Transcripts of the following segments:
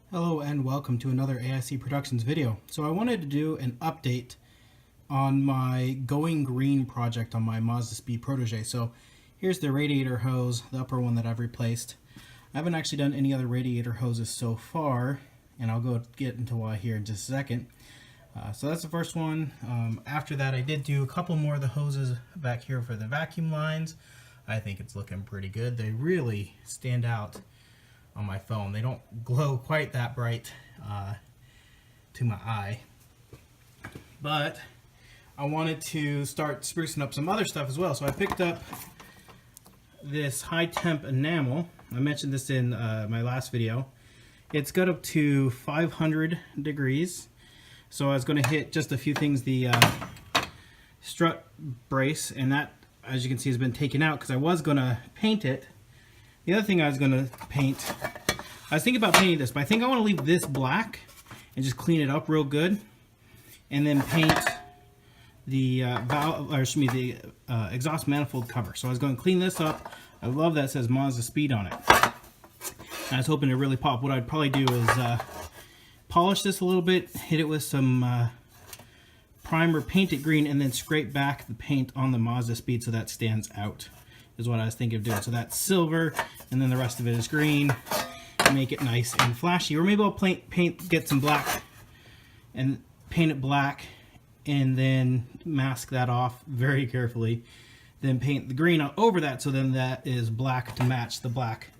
Hello and welcome to another AIC Productions video. So I wanted to do an update on my Going Green project on my Mazdaspeed Protege. So here's the radiator hose, the upper one that I've replaced. I haven't actually done any other radiator hoses so far, and I'll go get into why here in just a second. So that's the first one. After that I did do a couple more of the hoses back here for the vacuum lines. I think it's looking pretty good. They really stand out on my phone. They don't glow quite that bright to my eye, but I wanted to start sprucing up some other stuff as well. So I picked up this high temp enamel. I mentioned this in my last video. It's got up to 500 degrees. So I was going to hit just a few things, the strut brace, and that, as you can see, has been taken out because I was going to paint it. The other thing I was going to paint, I was thinking about painting this, but I think I want to leave this black and just clean it up real good, and then paint the exhaust manifold cover. So I was going to clean this up. I love that it says Mazdaspeed on it. I was hoping to really pop. What I'd probably do is polish this a little bit, hit it with some primer, paint it green, and then scrape back the paint on the Mazdaspeed so that stands out, is what I was thinking of doing. So that's silver, and then the rest of it is green. Make it nice and flashy. Or maybe I'll get some black and paint it black, and then mask that off very carefully. Then paint the green over that, so then that is black to match the black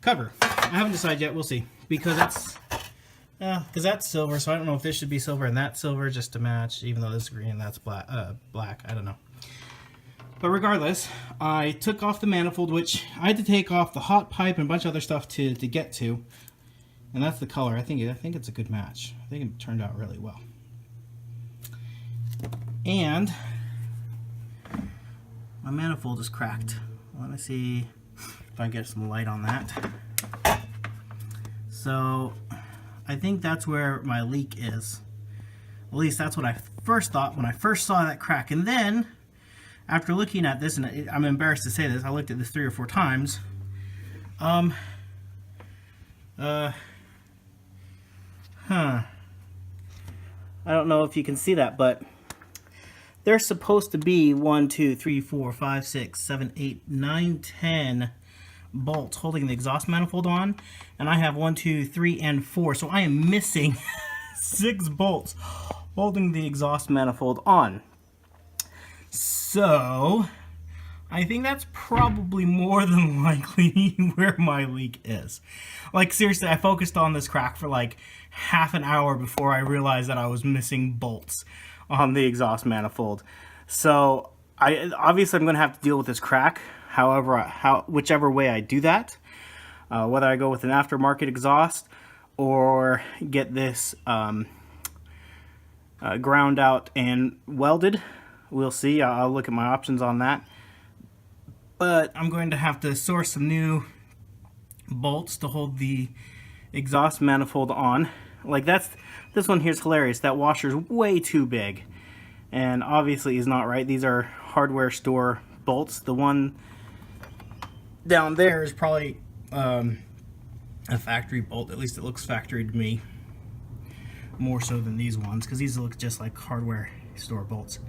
cover. I haven't decided yet. We'll see, because that's silver. So I don't know if this should be silver and that's silver just to match, even though this is green and that's black. I don't know. But regardless, I took off the manifold, which I had to take off the hot pipe and a bunch of other stuff to get to. And that's the color. I think it's a good match. I think it turned out really well. And my manifold is cracked. Let me see if I can get some light on that. So I think that's where my leak is. At least that's what I first thought when I first saw that crack. And then, after looking at this, and I'm embarrassed to say this, I looked at this 3 or 4 times. I don't know if you can see that, but there's supposed to be 1, 2, 3, 4, 5, 6, 7, 8, 9, 10 bolts holding the exhaust manifold on, and I have 1, 2, 3, and 4. So I am missing 6 bolts holding the exhaust manifold on. So I think that's probably more than likely where my leak is. Like, seriously, I focused on this crack for like half an hour before I realized that I was missing bolts on the exhaust manifold. So obviously I'm going to have to deal with this crack. However, whichever way I do that, whether I go with an aftermarket exhaust or get this ground out and welded, we'll see. I'll look at my options on that. But I'm going to have to source some new bolts to hold the exhaust manifold on. Like, this one here's hilarious. That washer's way too big, and obviously is not right. These are hardware store bolts. The one down there is probably a factory bolt. At least it looks factory to me, more so than these ones, because these look just like hardware store bolts.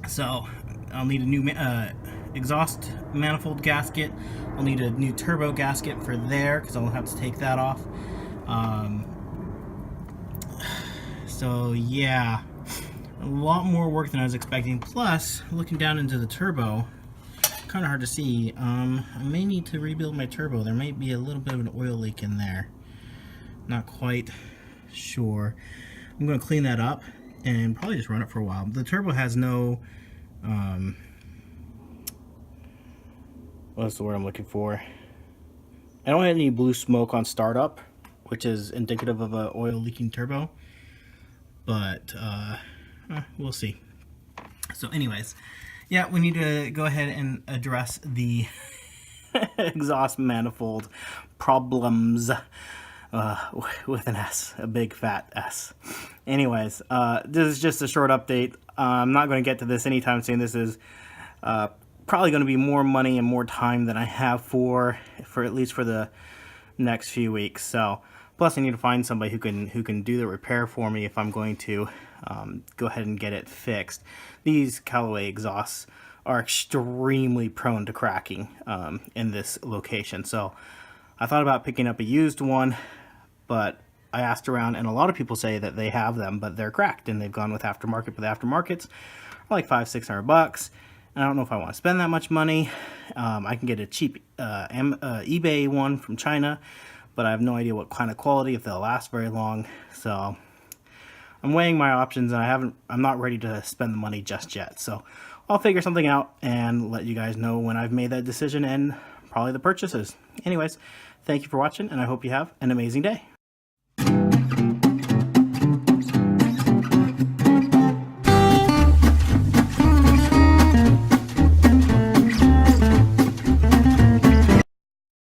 So I'll need a new exhaust manifold gasket. I'll need a new turbo gasket for there, because I'll have to take that off. So yeah, a lot more work than I was expecting. Plus, looking down into the turbo, kind of hard to see. I may need to rebuild my turbo. There might be a little bit of an oil leak in there. Not quite sure. I'm going to clean that up and probably just run it for a while. The turbo has no, what's the word I'm looking for? I don't have any blue smoke on startup, which is indicative of an oil leaking turbo, but we'll see. So anyways, yeah, we need to go ahead and address the exhaust manifold problems. With an S, a big fat S. Anyways, this is just a short update. I'm not going to get to this anytime soon. This is probably going to be more money and more time than I have for at least for the next few weeks. So, plus Plus, I need to find somebody who can do the repair for me if I'm going to go ahead and get it fixed. These Callaway exhausts are extremely prone to cracking in this location. So I thought about picking up a used one, but I asked around, and a lot of people say that they have them, but they're cracked, and they've gone with aftermarket. But the aftermarkets are like $500-600. And I don't know if I want to spend that much money. I can get a cheap eBay one from China, but I have no idea what kind of quality, if they'll last very long. So I'm weighing my options, and I'm not ready to spend the money just yet. So I'll figure something out and let you guys know when I've made that decision and probably the purchases. Anyways, thank you for watching, and I hope you have an amazing day.